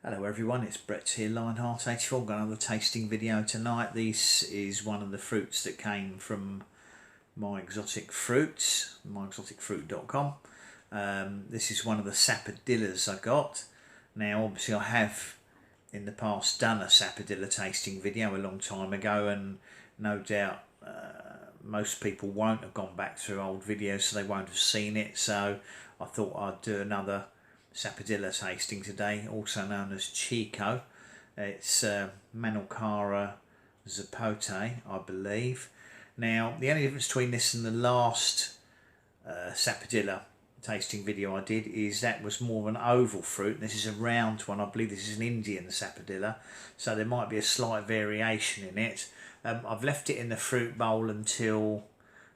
Hello everyone, it's Brett here, Lionheart84. Got another tasting video tonight. This is one of the fruits that came from My Exotic Fruits, myexoticfruit.com. This is one of the Sapodillas I got. Now obviously I have in the past done a Sapodilla tasting video a long time ago, and no doubt most people won't have gone back through old videos, so they won't have seen it. So I thought I'd do another Sapodilla tasting today, also known as Chico. It's Manilkara Zapota, I believe. Now, the only difference between this and the last Sapodilla tasting video I did is that was more of an oval fruit, and this is a round one. I believe this is an Indian Sapodilla, so there might be a slight variation in it. I've left it in the fruit bowl until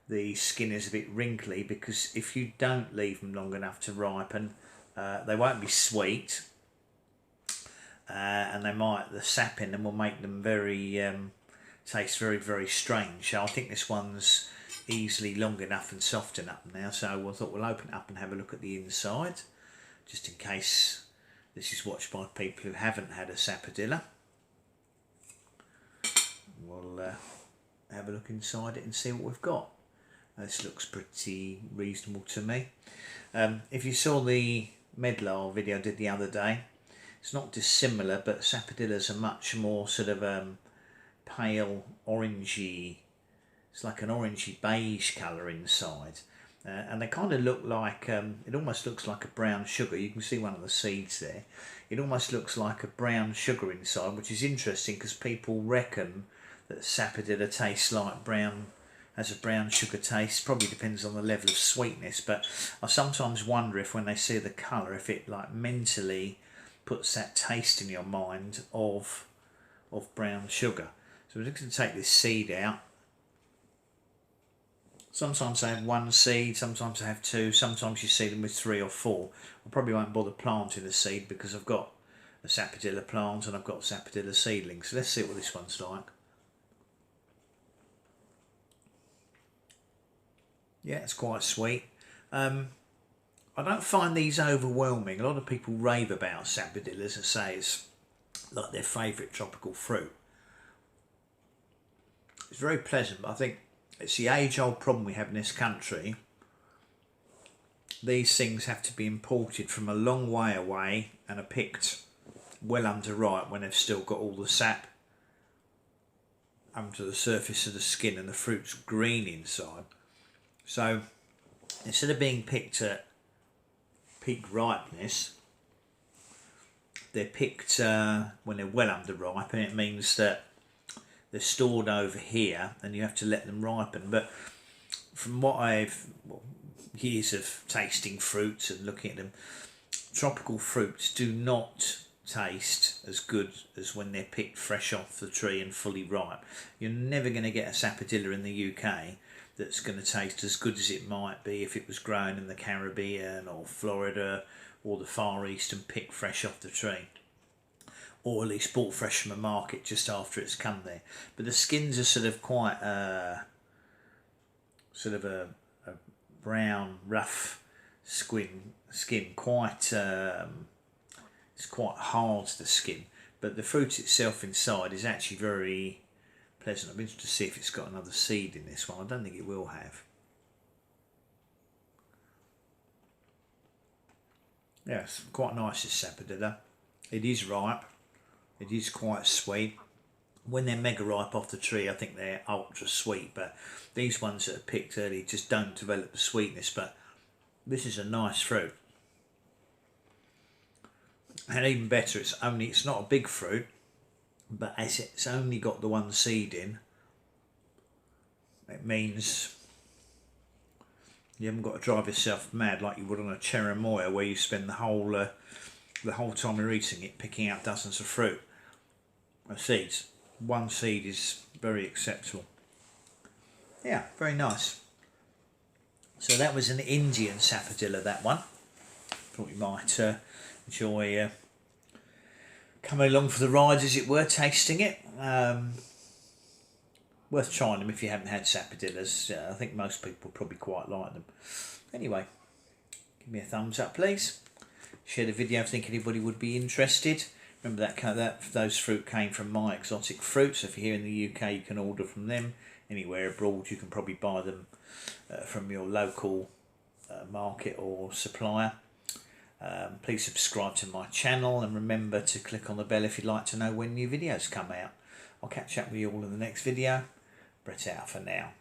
the skin is a bit wrinkly, because if you don't leave them long enough to ripen, they won't be sweet, and the sap in them will make them taste very strange. So I think this one's easily long enough and soft enough now, so I thought we'll open it up and have a look at the inside, just in case this is watched by people who haven't had a Sapodilla. We'll have a look inside it and see what we've got. This looks pretty reasonable to me. If you saw the medlar video I did the other day, it's not dissimilar, but Sapodillas are much more sort of pale orangey. It's like an orangey beige colour inside, and they kind of look like it almost looks like a brown sugar. You can see one of the seeds there. It almost looks like a brown sugar inside, which is interesting because people reckon that Sapodilla tastes like has a brown sugar taste. Probably depends on the level of sweetness, but I sometimes wonder if when they see the colour, if it like mentally puts that taste in your mind of brown sugar. So we're just going to take this seed out. Sometimes they have one seed, sometimes they have two, sometimes you see them with 3 or 4. I probably won't bother planting the seed because I've got a Sapodilla plant and I've got Sapodilla seedlings. So let's see what this one's like. Yeah, it's quite sweet. I don't find these overwhelming. A lot of people rave about Sapodillas and say it's like their favourite tropical fruit. It's very pleasant, but I think it's the age-old problem we have in this country. These things have to be imported from a long way away and are picked well underripe when they've still got all the sap under the surface of the skin and the fruit's green inside. So instead of being picked at peak ripeness, they're picked when they're well underripe, and it means that they're stored over here and you have to let them ripen. But from what years of tasting fruits and looking at them, tropical fruits do not taste as good as when they're picked fresh off the tree and fully ripe. You're never going to get a Sapodilla in the UK that's going to taste as good as it might be if it was grown in the Caribbean or Florida or the Far East and picked fresh off the tree, or at least bought fresh from a market just after it's come there. But the skins are sort of quite a brown, rough skin. Quite it's quite hard, the skin, but the fruit itself inside is actually very pleasant. I'm interested to see if it's got another seed in this one. I don't think it will have. Yeah, it's quite nice, this Sapodilla. It is ripe. It is quite sweet. When they're mega ripe off the tree, I think they're ultra sweet, but these ones that are picked early just don't develop the sweetness. But this is a nice fruit. And even better, it's not a big fruit, but as it's only got the one seed in, it means you haven't got to drive yourself mad like you would on a cherimoya, where you spend the whole time you're eating it picking out dozens of fruit or seeds. One seed is very acceptable. Yeah, very nice. So that was an Indian Sapodilla, that one. Thought you might enjoy coming along for the ride, as it were, tasting it. Worth trying them if you haven't had Sapodillas. I think most people probably quite like them. Anyway, give me a thumbs up please. Share the video if you think anybody would be interested. Remember those fruit came from My Exotic Fruits. If you're here in the UK, you can order from them. Anywhere abroad, you can probably buy them from your local market or supplier. Please subscribe to my channel and remember to click on the bell if you'd like to know when new videos come out. I'll catch up with you all in the next video. Brett out for now.